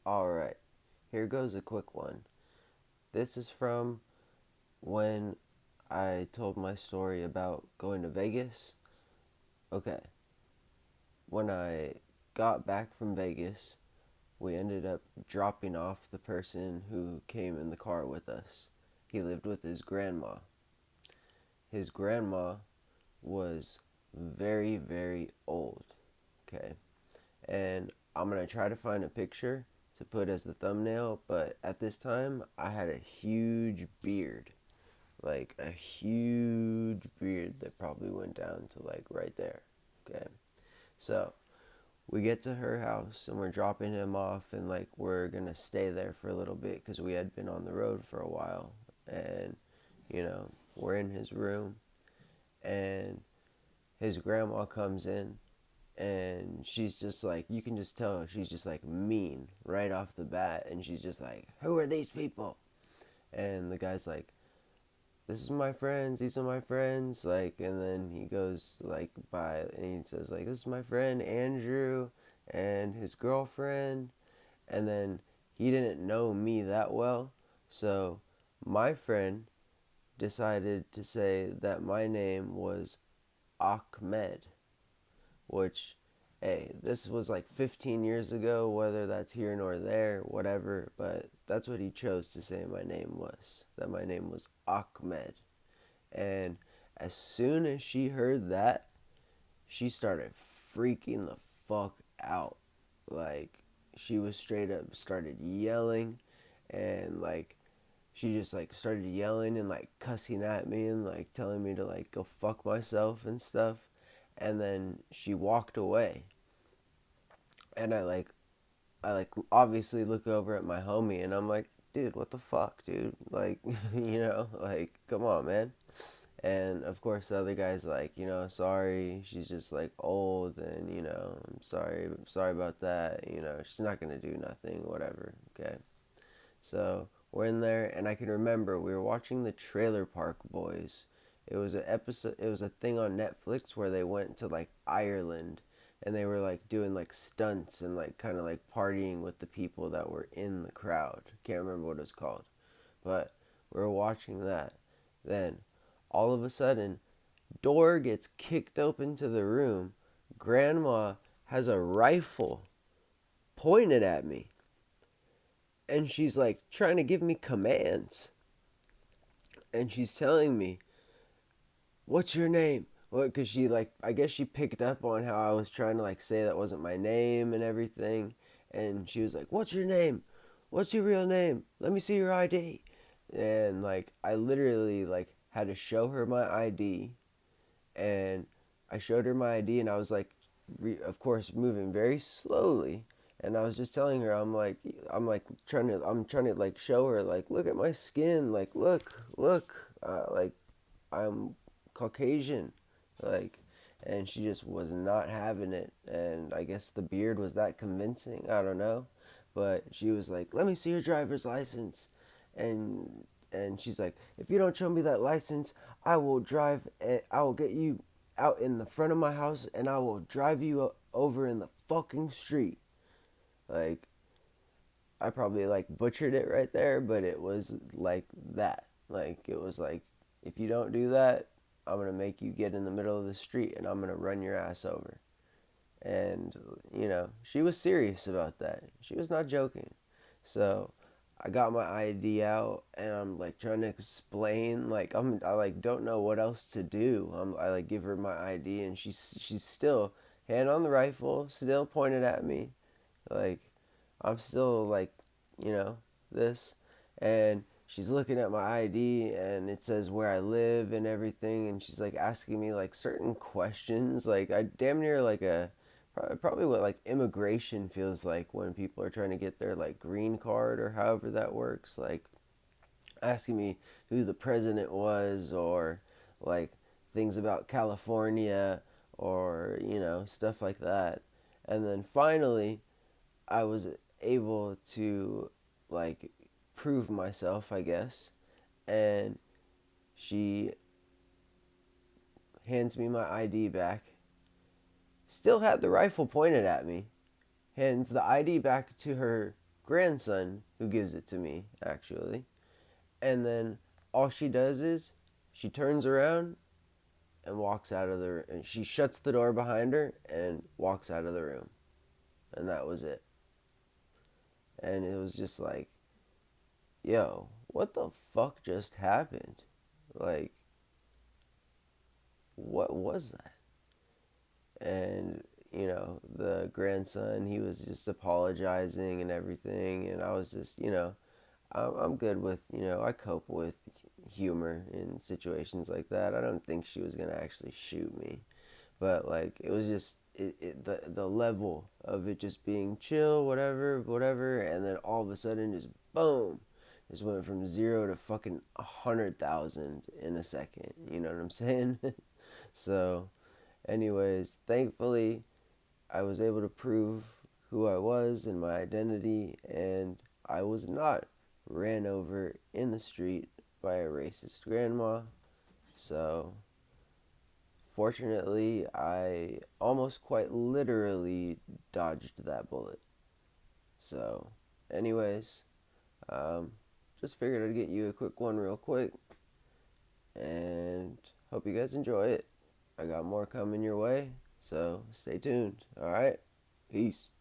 Alright, here goes a quick one. This is from when I told my story about going to Vegas. Okay, when I got back from Vegas, we ended up dropping off the person who came in the car with us. He lived with his grandma. His grandma was very, very old. Okay, and I'm gonna try to find a picture to put as the thumbnail, but at this time I had a huge beard. Like a huge beard that probably went down to like right there. Okay. So we get to her house and we're dropping him off and like we're gonna stay there for a little bit because we had been on the road for a while. And we're in his room and his grandma comes in and she's just like, you can just tell she's just like mean right off the bat, and she's just like, who are these people? And the guy's like, this is my friends, these are my friends, like, and then he goes like by and he says like, this is my friend Andrew and his girlfriend. And then he didn't know me that well, so my friend decided to say that my name was Ahmed, which, hey, this was like 15 years ago, whether that's here nor there, whatever, but that's what he chose to say my name was, that my name was Ahmed. And as soon as she heard that, she started freaking the fuck out. Like, she was straight up started yelling, and like, she just like started yelling and like cussing at me and like telling me to like go fuck myself and stuff. And then she walked away. And I like obviously look over at my homie and I'm like, dude, what the fuck, dude? Like, like, come on, man. And of course, the other guy's like, sorry, she's just like old, and I'm sorry about that. She's not gonna do nothing, whatever. Okay, so we're in there, and I can remember we were watching the Trailer Park Boys. It was an episode. It was a thing on Netflix where they went to like Ireland, and they were like doing like stunts and like kind of like partying with the people that were in the crowd. Can't remember what it was called, but we were watching that. Then all of a sudden, door gets kicked open to the room. Grandma has a rifle pointed at me, and she's like trying to give me commands. And she's telling me, "What's your name?" What? Because she like, I guess she picked up on how I was trying to like say that wasn't my name and everything. And she was like, "What's your name? What's your real name? Let me see your ID." And like, I literally like had to show her my ID, and I showed her my ID, and I was like, of course, moving very slowly. And I was just telling her, I'm trying to like show her, like, look at my skin, like, look, like, I'm Caucasian, like, and she just was not having it. And I guess the beard was that convincing. I don't know, but she was like, "Let me see your driver's license," and she's like, "If you don't show me that license, I will drive. I will get you out in the front of my house, and I will drive you over in the fucking street." Like, I probably like butchered it right there, but it was like that. Like, it was like, if you don't do that, I'm gonna make you get in the middle of the street and I'm gonna run your ass over. And she was serious about that. She was not joking. So I got my ID out and I'm like trying to explain, like, I like don't know what else to do. I like give her my ID and she's still hand on the rifle, still pointed at me, like I'm still like, you know, this. And she's looking at my ID and it says where I live and everything. And she's like asking me like certain questions. Like, I damn near like probably what like immigration feels like when people are trying to get their like green card or however that works. Like, asking me who the president was, or like things about California, or stuff like that. And then finally I was able to like prove myself, I guess. And she hands me my ID back. Still had the rifle pointed at me. Hands the ID back to her grandson who gives it to me, actually. And then all she does is she turns around and walks out of the and she shuts the door behind her and walks out of the room. And that was it. And it was just like, yo, what the fuck just happened? Like, what was that? And the grandson, he was just apologizing and everything, and I was just, I'm good with, I cope with humor in situations like that. I don't think she was gonna actually shoot me, but like it was just the level of it just being chill, whatever, and then all of a sudden just boom, just went from 0 to fucking 100,000 in a second. You know what I'm saying? So, anyways, thankfully I was able to prove who I was and my identity, and I was not ran over in the street by a racist grandma. So, fortunately, I almost quite literally dodged that bullet. So, anyways, um, just figured I'd get you a quick one real quick, and hope you guys enjoy it. I got more coming your way, so stay tuned. All right, peace.